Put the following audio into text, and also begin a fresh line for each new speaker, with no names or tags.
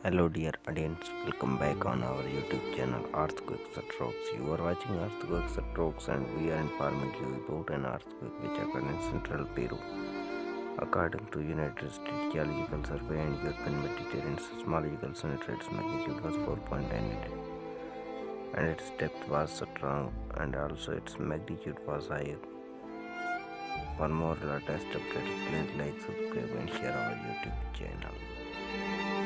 Hello dear audience, welcome back on our YouTube channel Earthquakes at Rocks. You are watching Earthquakes at Rocks and we are informing you about an earthquake which occurred in central Peru. According to United States Geological Survey and European Mediterranean Seismological Center, its magnitude was 4.9 and its depth was strong and also its magnitude was higher. For more latest updates, please like, subscribe and share our YouTube channel.